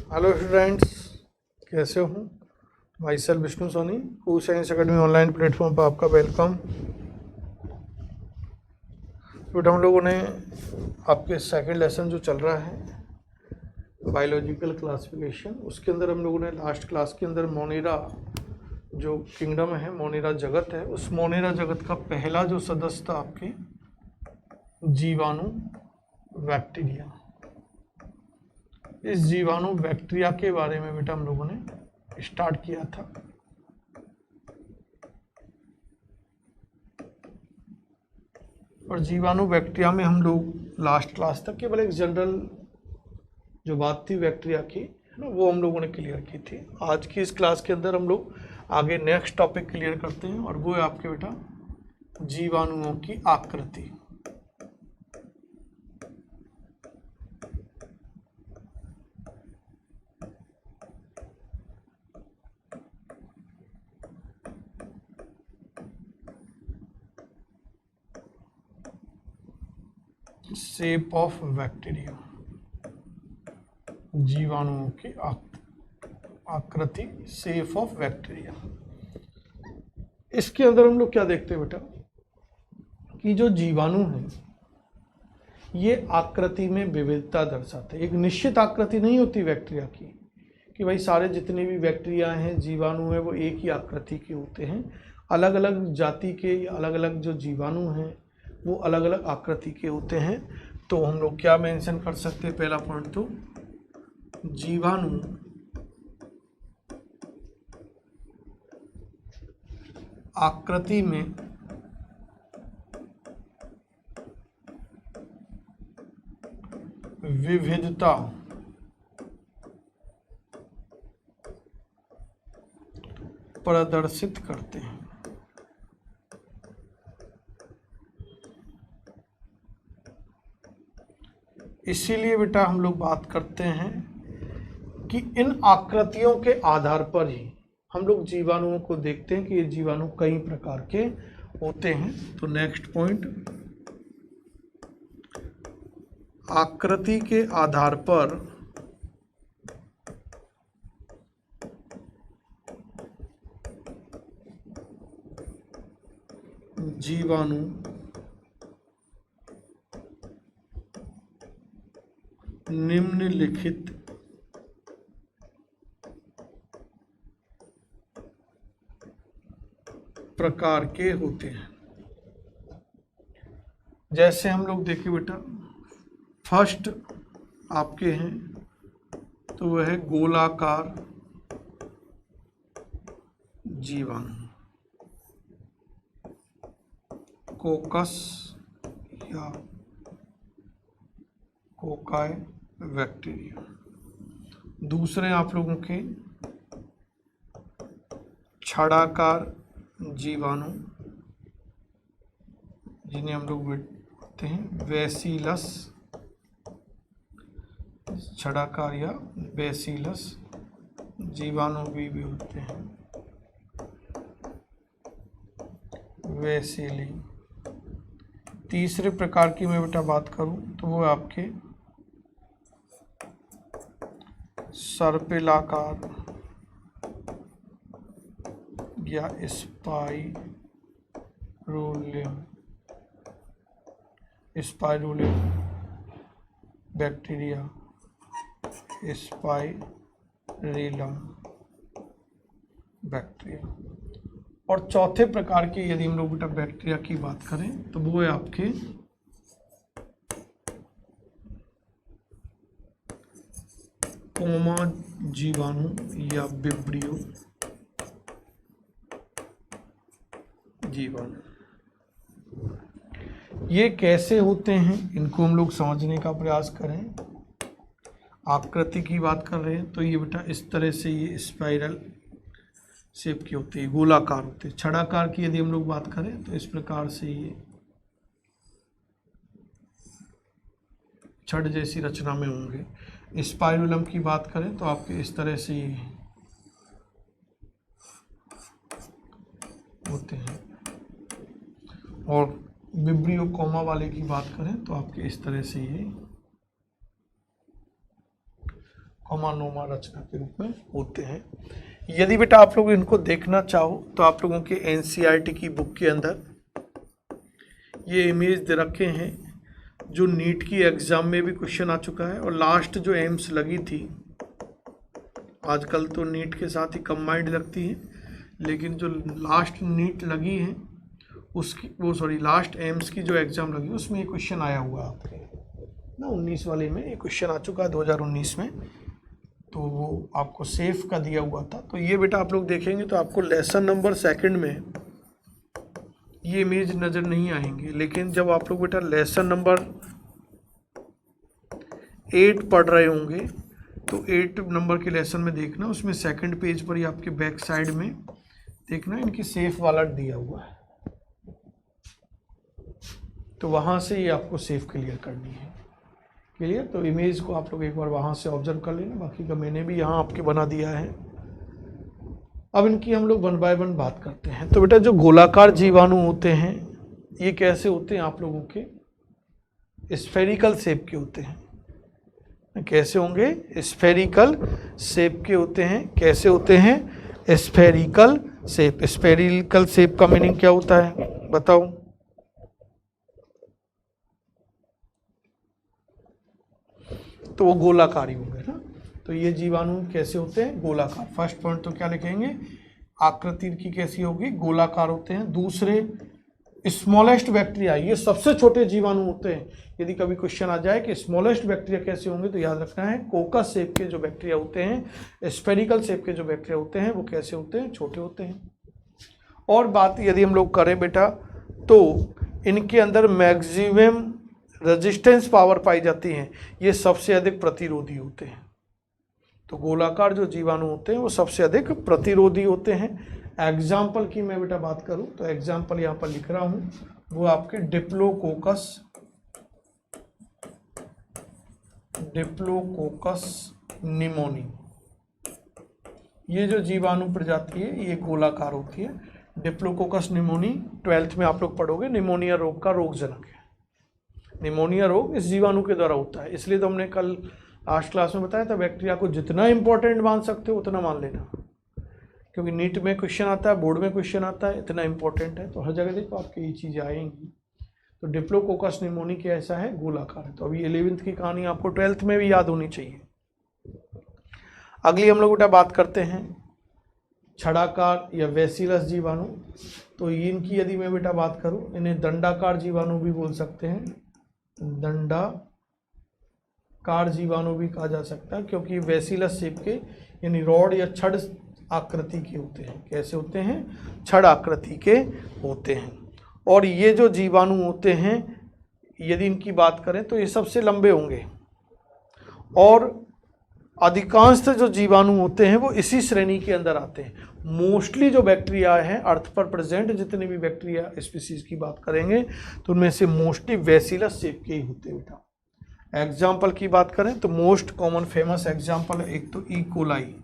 Hello students, कैसे हो? Myself Vishnu Soni, कू साइंस अकेडमी ऑनलाइन प्लेटफॉर्म पर आपका वेलकम। तो हम लोगों ने आपके सेकंड लेसन जो चल रहा है बायोलॉजिकल क्लासिफिकेशन, उसके अंदर हम लोगों ने लास्ट क्लास के अंदर मोनेरा जो किंगडम है, मोनेरा जगत है, उस मोनेरा जगत का पहला जो सदस्य था आपके जीवाणु बैक्टीरिया। इस जीवाणु बैक्टीरिया के बारे में बेटा हम लोगों ने स्टार्ट किया था। और जीवाणु बैक्टीरिया में हम लोग लास्ट क्लास तक केवल एक जनरल जो बात थी बैक्टीरिया की, है ना, वो हम लोगों ने क्लियर की थी। आज की इस क्लास के अंदर हम लोग आगे नेक्स्ट टॉपिक क्लियर करते हैं और वो है आपके बेटा जीवाणुओं की आकृति। शेप ऑफ बैक्टीरिया, जीवाणुओं की आकृति, शेप ऑफ बैक्टीरिया। इसके अंदर हम लोग क्या देखते हैं बेटा कि जो जीवाणु है ये आकृति में विविधता दर्शाते हैं। एक निश्चित आकृति नहीं होती बैक्टीरिया की कि भाई सारे जितने भी बैक्टीरिया हैं, जीवाणु हैं, वो एक ही आकृति के होते हैं। अलग अलग जाति के या अलग अलग जो जीवाणु हैं वो अलग अलग आकृति के होते हैं। तो हम लोग क्या मेंशन कर सकते हैं? पहला पॉइंट तो जीवाणु आकृति में विविधता प्रदर्शित करते हैं। इसीलिए बेटा हम लोग बात करते हैं कि इन आकृतियों के आधार पर ही हम लोग जीवाणुओं को देखते हैं कि ये जीवाणु कई प्रकार के होते हैं। तो नेक्स्ट पॉइंट, आकृति के आधार पर जीवाणु निम्नलिखित प्रकार के होते हैं। जैसे हम लोग देखें बेटा, फर्स्ट आपके हैं तो वह है गोलाकार जीवाणु, कोकस या कोकाई बैक्टीरिया। दूसरे आप लोगों के छड़ाकार जीवाणु, जिन्हें हम लोग बोलते हैं बैसिलस, छड़ाकार या बैसिलस जीवाणु भी बोलते हैं, वैसिली। तीसरे प्रकार की मैं बेटा बात करूं तो वो आपके सर्पिलाकार या स्पाइरुलियम बैक्टीरिया, स्पाइरिलम बैक्टीरिया। और चौथे प्रकार के यदि हम लोग बेटा बैक्टीरिया की बात करें तो वो है आपके कोमा जीवाणु या विब्रियो जीवाणु। ये कैसे होते हैं इनको हम लोग समझने का प्रयास करें। आकृति की बात कर रहे हैं तो ये बेटा इस तरह से ये स्पाइरल शेप की होती है, गोलाकार होते हैं। छड़ाकार की यदि हम लोग बात करें तो इस प्रकार से ये छड़ जैसी रचना में होंगे। स्पाइरुलम की बात करें तो आपके इस तरह से ये होते हैं। और विब्रियो कोमा वाले की बात करें तो आपके इस तरह से ये कॉमानोमा रचना के रूप में होते हैं। यदि बेटा आप लोग इनको देखना चाहो तो आप लोगों के एनसीईआरटी की बुक के अंदर ये इमेज दे रखे हैं, जो नीट की एग्ज़ाम में भी क्वेश्चन आ चुका है, और लास्ट जो एम्स लगी थी, आजकल तो नीट के साथ ही कंबाइंड लगती है, लेकिन जो लास्ट नीट लगी है उसकी लास्ट एम्स की जो एग्ज़ाम लगी उसमें ये क्वेश्चन आया हुआ है आपके ना, 19 वाले में ये क्वेश्चन आ चुका है 2019 में, तो वो आपको सेफ का दिया हुआ था। तो ये बेटा आप लोग देखेंगे तो आपको लेसन नंबर 2 में ये इमेज नज़र नहीं आएंगे, लेकिन जब आप लोग बेटा लेसन नंबर 8 पढ़ रहे होंगे तो 8 नंबर के लेसन में देखना, उसमें 2nd पेज पर ही आपके बैक साइड में देखना इनकी सेफ वाला दिया हुआ है, तो वहाँ से ये आपको सेफ क्लियर करनी है। क्लियर? तो इमेज को आप लोग एक बार वहाँ से ऑब्जर्व कर लेना, बाकी का मैंने भी यहाँ आपके बना दिया है। अब इनकी हम लोग 1 बाय 1 बात करते हैं। तो बेटा जो गोलाकार जीवाणु होते हैं ये कैसे होते हैं, आप लोगों के स्फेरिकल शेप के होते हैं। कैसे होंगे? स्फेरिकल शेप के होते हैं। कैसे होते हैं? Spherical shape. स्फेरिकल शेप का मीनिंग क्या होता है बताओ? तो वो गोलाकार ही होंगे ना। तो ये जीवाणु कैसे होते हैं? गोलाकार। फर्स्ट पॉइंट तो क्या लिखेंगे? आकृति की कैसी होगी? गोलाकार होते हैं। दूसरे स्मॉलेस्ट बैक्टीरिया, ये सबसे छोटे जीवाणु होते हैं। यदि कभी क्वेश्चन आ जाए कि स्मॉलेस्ट बैक्टीरिया कैसे होंगे तो याद रखना है कोकस शेप के जो बैक्टीरिया होते हैं, स्फेरिकल शेप के जो बैक्टीरिया होते हैं वो कैसे होते हैं? छोटे होते हैं। और बात यदि हम लोग करें बेटा तो इनके अंदर मैक्सिमम रेजिस्टेंस पावर पाई जाती है, ये सबसे अधिक प्रतिरोधी होते हैं। तो गोलाकार जो जीवाणु होते हैं वो सबसे अधिक प्रतिरोधी होते हैं। एग्जाम्पल की मैं बेटा बात करूं तो एग्जाम्पल यहाँ पर लिख रहा हूं, वो आपके डिप्लोकोकस निमोनी, ये जो जीवाणु प्रजाति है ये गोलाकार होती है। डिप्लोकोकस निमोनी 12th में आप लोग पढ़ोगे, निमोनिया रोग का रोगजनक है। निमोनिया रोग इस जीवाणु के द्वारा होता है, इसलिए तो हमने कल लास्ट क्लास में बताया था बैक्टीरिया को जितना इंपॉर्टेंट मान सकते हो उतना मान लेना, क्योंकि नीट में क्वेश्चन आता है, बोर्ड में क्वेश्चन आता है, इतना इंपॉर्टेंट है। तो हर जगह देखो आपकी ये चीज़ें आएंगी। तो डिप्लोकोकस निमोनी के ऐसा है, गोलाकार है। तो अभी 11th की कहानी आपको 12th में भी याद होनी चाहिए। अगली हम लोग बेटा बात करते हैं छड़ाकार या वेसिलस जीवाणु। तो इनकी यदि मैं बेटा बात करूं, इन्हें दंडाकार जीवाणु भी बोल सकते हैं, दंडाकार जीवाणु भी कहा जा सकता है, क्योंकि वेसिलस शेप के यानी रॉड या छड़ आकृति के होते हैं। कैसे होते हैं? छड़ आकृति के होते हैं। और ये जो जीवाणु होते हैं यदि इनकी बात करें तो ये सबसे लंबे होंगे, और अधिकांश जो जीवाणु होते हैं वो इसी श्रेणी के अंदर आते हैं। मोस्टली जो बैक्टीरिया हैं अर्थ पर प्रेजेंट, जितने भी बैक्टीरिया स्पीसीज की बात करेंगे तो उनमें से मोस्टली वेसिलस शेप के ही होते हैं बेटा। एग्जाम्पल की बात करें तो मोस्ट कॉमन फेमस एग्जाम्पल है एक तो ई कोलाई,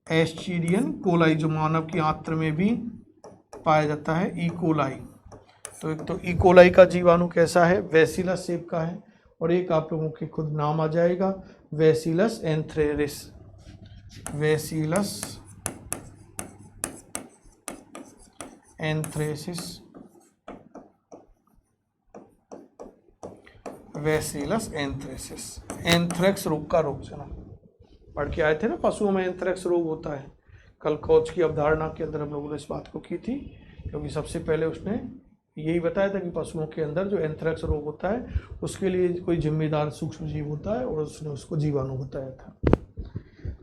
एस्चीरियन कोलाई, जो मानव की आंत्र में भी पाया जाता है, ई कोलाई। तो एक तो ई कोलाई का जीवाणु कैसा है? वेसिलस शेप का है। और एक आप लोगों के खुद नाम आ जाएगा, वेसिलस एंथ्रेरिस। वेसिलस एंथ्रेसिस, वेसिलस एंथ्रेसिस। एंथ्रेक्स रोग का रोगजनक। पढ़ के आए थे ना, पशुओं में एंथ्रेक्स रोग होता है। कल कोच की अवधारणा के अंदर हम लोगों ने इस बात को की थी, क्योंकि सबसे पहले उसने यही बताया था कि पशुओं के अंदर जो एंथ्रेक्स रोग होता है उसके लिए कोई जिम्मेदार सूक्ष्म जीव होता है, और उसने उसको जीवाणु बताया था।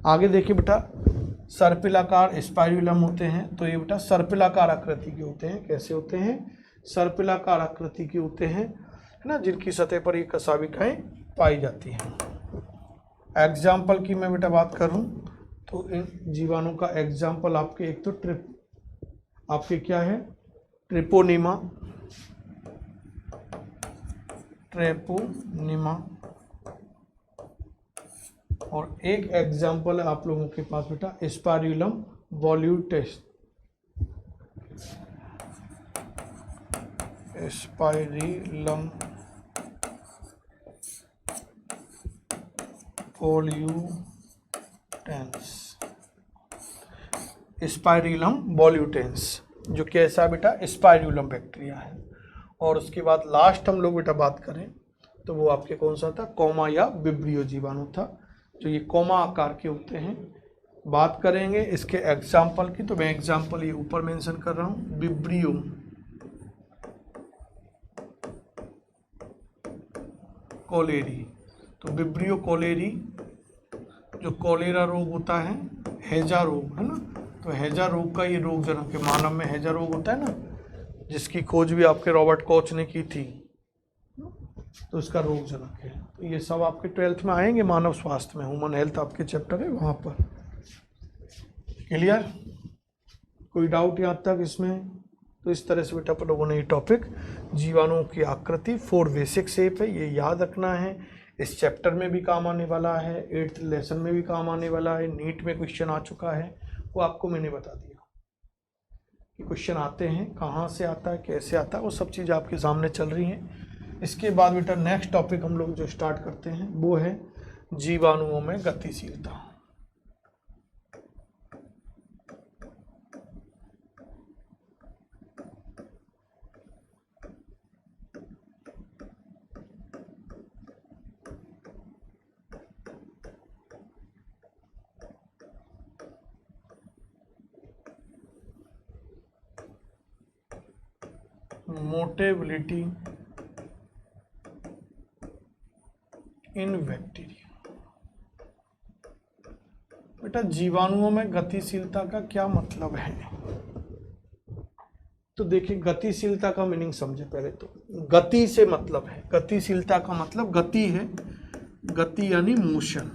आगे देखिए बेटा, सर्पिलाकार स्पाइरुलम होते हैं। तो ये बेटा सर्पिलाकार आकृति के होते हैं। कैसे होते हैं? सर्पिलाकार आकृति के होते हैं, है ना, जिनकी सतह पर ये कशाविकाएं पाई जाती हैं। एग्जाम्पल की मैं बेटा बात करूं तो इन जीवाणु का एग्जाम्पल आपके एक तो आपके क्या है? ट्रिपोनिमा, और एक एग्जाम्पल है आप लोगों के पास बेटा स्पाइरुलम वॉल्यूटेस, स्पाइरुलम वॉल्यूटेस। टेंस, स्पाइरुलम वॉल्यूटेंस, जो कैसा बेटा स्पाइरुलम बैक्टीरिया है। और उसके बाद लास्ट हम लोग बेटा बात करें तो वो आपके कौन सा था, कोमा या विब्रियो जीवाणु था, जो ये कोमा आकार के होते हैं। बात करेंगे इसके एग्जाम्पल की, तो मैं एग्जाम्पल ये ऊपर मेंशन कर रहा हूँ, विब्रियो कोलेरी। तो विब्रियो कोलेरी जो कोलेरा रोग होता है, हैजा रोग है ना, तो हैजा रोग का ये रोग जनक है। मानव में हैजा रोग होता है ना, जिसकी खोज भी आपके रॉबर्ट कोच ने की थी, तो उसका रोग जनक है। तो ये सब आपके 12th में आएंगे, मानव स्वास्थ्य में, ह्यूमन हेल्थ आपके चैप्टर है वहाँ पर। क्लियर? कोई डाउट यहाँ तक इसमें? तो इस तरह से बेटा अपन लोगों ने ये टॉपिक जीवाणुओं की आकृति 4 बेसिक शेप है, ये याद रखना है। इस चैप्टर में भी काम आने वाला है, 8th लेसन में भी काम आने वाला है, नीट में क्वेश्चन आ चुका है, वो आपको मैंने बता दिया कि क्वेश्चन आते हैं, कहाँ से आता है, कैसे आता है, वो सब चीज़ आपके सामने चल रही हैं। इसके बाद बेटा नेक्स्ट टॉपिक हम लोग जो स्टार्ट करते हैं वो है जीवाणुओं में गतिशीलता। मोटेबिलिटी इन बैक्टीरिया। बेटा जीवाणुओं में गतिशीलता का क्या मतलब है? तो देखिए गतिशीलता का मीनिंग समझे पहले। तो गति से मतलब है, गतिशीलता का मतलब गति है, गति यानी मोशन,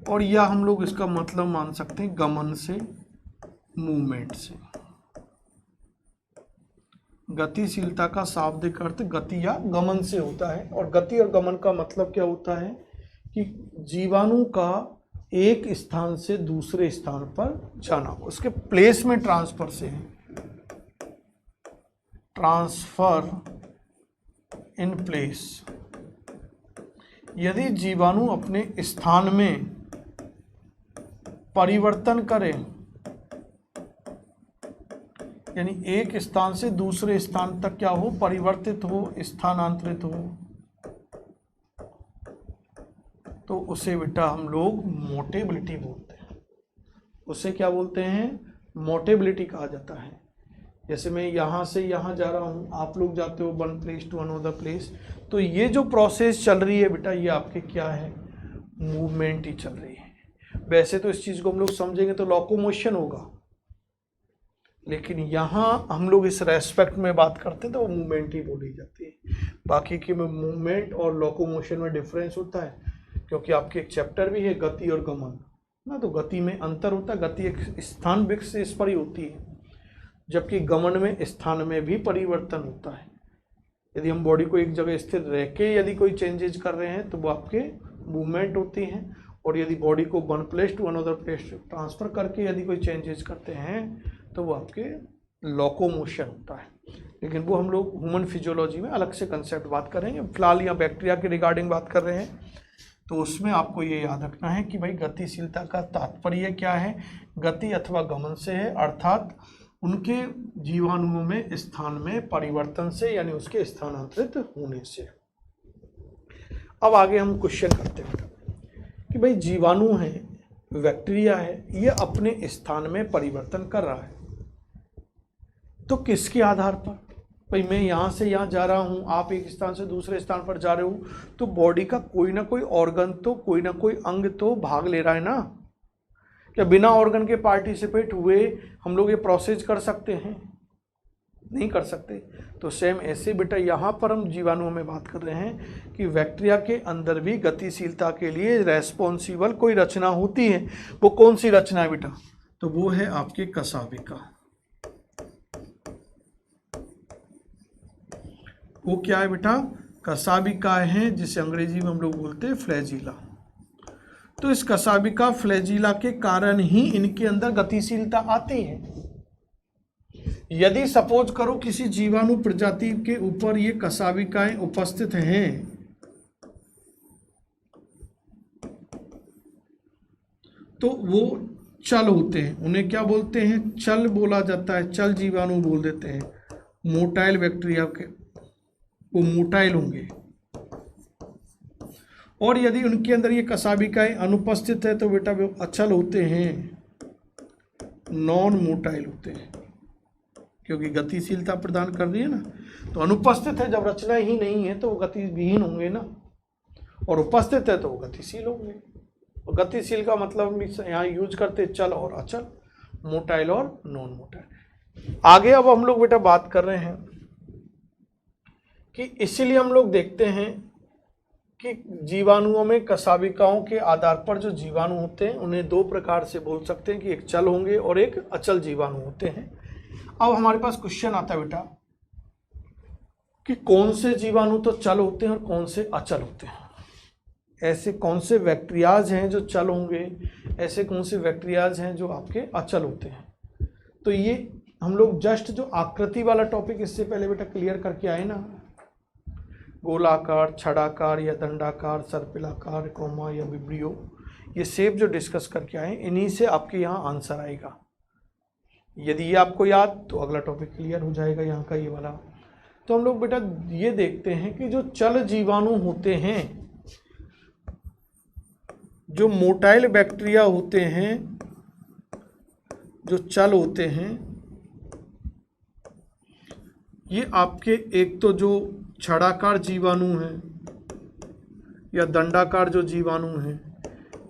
और या हम लोग इसका मतलब मान सकते हैं गमन से, मूवमेंट से। गतिशीलता का शाब्दिक अर्थ गति या गमन से होता है, और गति और गमन का मतलब क्या होता है कि जीवाणु का एक स्थान से दूसरे स्थान पर जाना, उसके प्लेस में ट्रांसफर से है, ट्रांसफर इन प्लेस। यदि जीवाणु अपने स्थान में परिवर्तन करे, यानी एक स्थान से दूसरे स्थान तक क्या हो, परिवर्तित हो, स्थानांतरित हो, तो उसे बेटा हम लोग मोटेबिलिटी बोलते हैं। उसे क्या बोलते हैं? मोटेबिलिटी कहा जाता है। जैसे मैं यहाँ से यहाँ जा रहा हूँ, आप लोग जाते हो one place to another place, तो ये जो प्रोसेस चल रही है बेटा, ये आपके क्या है, मूवमेंट ही चल रही है। वैसे तो इस चीज़ को हम लोग समझेंगे तो लोकोमोशन होगा, लेकिन यहाँ हम लोग इस रेस्पेक्ट में बात करते हैं तो वो मूवमेंट ही बोली जाती है। बाकी की में मूवमेंट और लोकोमोशन में डिफरेंस होता है, क्योंकि आपके एक चैप्टर भी है गति और गमन ना, तो गति में अंतर होता है। गति एक स्थान विशेष पर ही होती है, जबकि गमन में स्थान में भी परिवर्तन होता है। यदि हम बॉडी को एक जगह स्थिर रह के यदि कोई चेंजेज कर रहे हैं तो वो आपके मूवमेंट होती हैं, और यदि बॉडी को one place to another place transfer करके यदि कोई चेंजेज करते हैं तो वो आपके लोकोमोशन होता है। लेकिन वो हम लोग ह्यूमन फिजियोलॉजी में अलग से कंसेप्ट बात करेंगे। फिलहाल यहाँ बैक्टीरिया के रिगार्डिंग बात कर रहे हैं, तो उसमें आपको ये याद रखना है कि भाई गतिशीलता का तात्पर्य क्या है, गति अथवा गमन से है, अर्थात उनके जीवाणुओं में स्थान में परिवर्तन से, यानी उसके स्थानांतरित होने से। अब आगे हम क्वेश्चन करते हैं कि भाई जीवाणु है, बैक्टीरिया है, ये अपने स्थान में परिवर्तन कर रहा है, तो किसके आधार पर? भाई मैं यहाँ से यहाँ जा रहा हूँ, आप एक स्थान से दूसरे स्थान पर जा रहे हो, तो बॉडी का कोई ना कोई ऑर्गन तो, कोई ना कोई अंग तो भाग ले रहा है ना। क्या बिना ऑर्गन के पार्टिसिपेट हुए हम लोग ये प्रोसेस कर सकते हैं? नहीं कर सकते। तो सेम ऐसे बेटा यहाँ पर हम जीवाणुओं में बात कर रहे हैं कि बैक्टीरिया के अंदर भी गतिशीलता के लिए रेस्पॉन्सिबल कोई रचना होती है। वो कौन सी रचना है बेटा? तो वो है आपके कशाभिका। वो क्या है बेटा? कशाभिका है, जिसे अंग्रेजी में हम लोग बोलते हैं फ्लैजिला। तो इस कशाभिका फ्लैजिला के कारण ही इनके अंदर गतिशीलता आती है। यदि सपोज करो किसी जीवाणु प्रजाति के ऊपर ये कशाभिकाएं उपस्थित हैं, तो वो चल होते हैं, उन्हें क्या बोलते हैं, चल बोला जाता है, चल जीवाणु बोल देते हैं। मोटाइल बैक्टीरिया के वो मोटाइल होंगे, और यदि उनके अंदर ये कसाबिकाएं अनुपस्थित है तो बेटा वो अचल होते हैं, नॉन मोटाइल होते हैं, क्योंकि गतिशीलता प्रदान कर रही है ना। तो अनुपस्थित है, जब रचना ही नहीं है तो वो गतिविहीन होंगे ना, और उपस्थित है तो वो गतिशील होंगे। और गतिशील का मतलब हम यहाँ यूज करते चल और अचल, मोटाइल और नॉन मोटाइल। आगे अब हम लोग बेटा बात कर रहे हैं कि इसीलिए हम लोग देखते हैं कि जीवाणुओं में कसाबिकाओं के आधार पर जो जीवाणु होते हैं उन्हें दो प्रकार से बोल सकते हैं कि एक चल होंगे और एक अचल जीवाणु होते हैं। अब हमारे पास क्वेश्चन आता है बेटा कि कौन से जीवाणु तो चल होते हैं और कौन से अचल होते हैं। ऐसे कौन से बैक्टीरियाज हैं जो चल होंगे, ऐसे कौन से बैक्टीरियाज हैं जो आपके अचल होते हैं। तो ये हम लोग जस्ट जो आकृति वाला टॉपिक इससे पहले बेटा क्लियर करके आए ना, गोलाकार, छड़ाकार या दंडाकार, सर्पिलाकार, कोमा या विब्रियो, ये सेप जो डिस्कस करके आए, इन्हीं से आपके यहाँ आंसर आएगा। यदि ये आपको याद तो अगला टॉपिक क्लियर हो जाएगा यहाँ का ये वाला। तो हम लोग बेटा ये देखते हैं कि जो चल जीवाणु होते हैं, जो मोटाइल बैक्टीरिया होते हैं, जो चल होते हैं, ये आपके एक तो जो छड़ाकार जीवाणु हैं या दंडाकार जो जीवाणु हैं,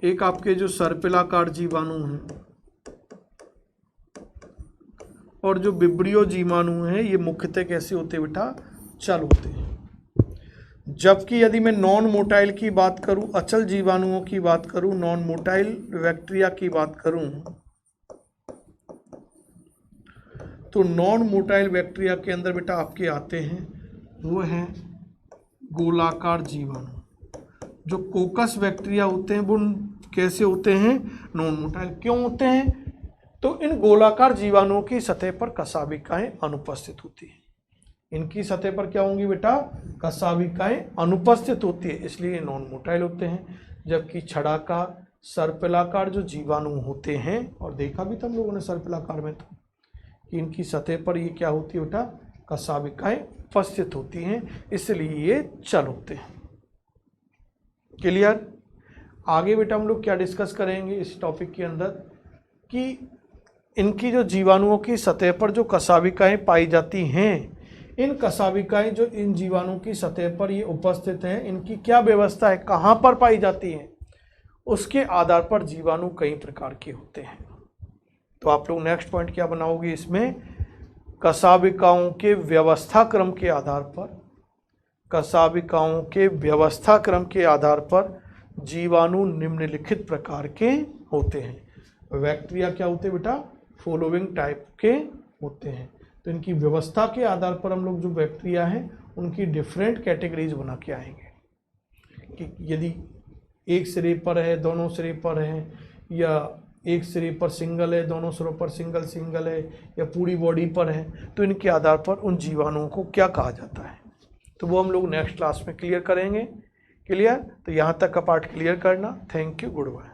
एक आपके जो सर्पिलाकार जीवाणु हैं, और जो विब्रियो जीवाणु हैं, ये मुख्यतः कैसे होते हैं बेटा, चल होते हैं। जबकि यदि मैं नॉन मोटाइल की बात करूं, अचल जीवाणुओं की बात करूं, नॉन मोटाइल बैक्टीरिया की बात करूं, तो नॉन मोटाइल बैक्टीरिया के अंदर बेटा आपके आते हैं वो हैं गोलाकार जीवाणु। जो कोकस बैक्टीरिया होते हैं वो कैसे होते हैं, नॉन मोटाइल। क्यों होते हैं, तो इन गोलाकार जीवाणुओं की सतह पर कसाबिकाएं अनुपस्थित होती हैं। इनकी सतह पर क्या होंगी बेटा, कसाबिकाएं अनुपस्थित होती है, इसलिए नॉन मोटाइल होते हैं। जबकि छड़ाकार, सर्पिलाकार जो जीवाणु होते हैं, और देखा भी था हम लोगों ने सर्पिलाकार में तो, कि इनकी सतह पर ये क्या होती है बेटा, कसाबिकाएं उपस्थित होती हैं, इसलिए ये चल होते हैं। क्लियर। आगे बेटा हम लोग क्या डिस्कस करेंगे इस टॉपिक के अंदर कि इनकी जो जीवाणुओं की सतह पर जो कसाबिकाएं पाई जाती हैं, इन कसाबिकाएं जो इन जीवाणुओं की सतह पर ये उपस्थित हैं, इनकी क्या व्यवस्था है, कहाँ पर पाई जाती हैं, उसके आधार पर जीवाणु कई प्रकार के होते हैं। तो आप लोग नेक्स्ट पॉइंट क्या बनाओगे इसमें, कसाबिकाओं के व्यवस्था क्रम के आधार पर, कसाबिकाओं के व्यवस्था क्रम के आधार पर जीवाणु निम्नलिखित प्रकार के होते हैं। बैक्टीरिया क्या होते हैं बेटा, फॉलोइंग टाइप के होते हैं। तो इनकी व्यवस्था के आधार पर हम लोग जो बैक्टीरिया हैं उनकी डिफरेंट कैटेगरीज बना के आएंगे कि यदि एक सिरे पर है, दोनों सिरे पर है, या एक सिरे पर सिंगल है, दोनों सिरों पर सिंगल सिंगल है, या पूरी बॉडी पर है, तो इनके आधार पर उन जीवाणुओं को क्या कहा जाता है, तो वो हम लोग नेक्स्ट क्लास में क्लियर करेंगे। क्लियर। तो यहाँ तक का पार्ट क्लियर करना। Thank you, good bye.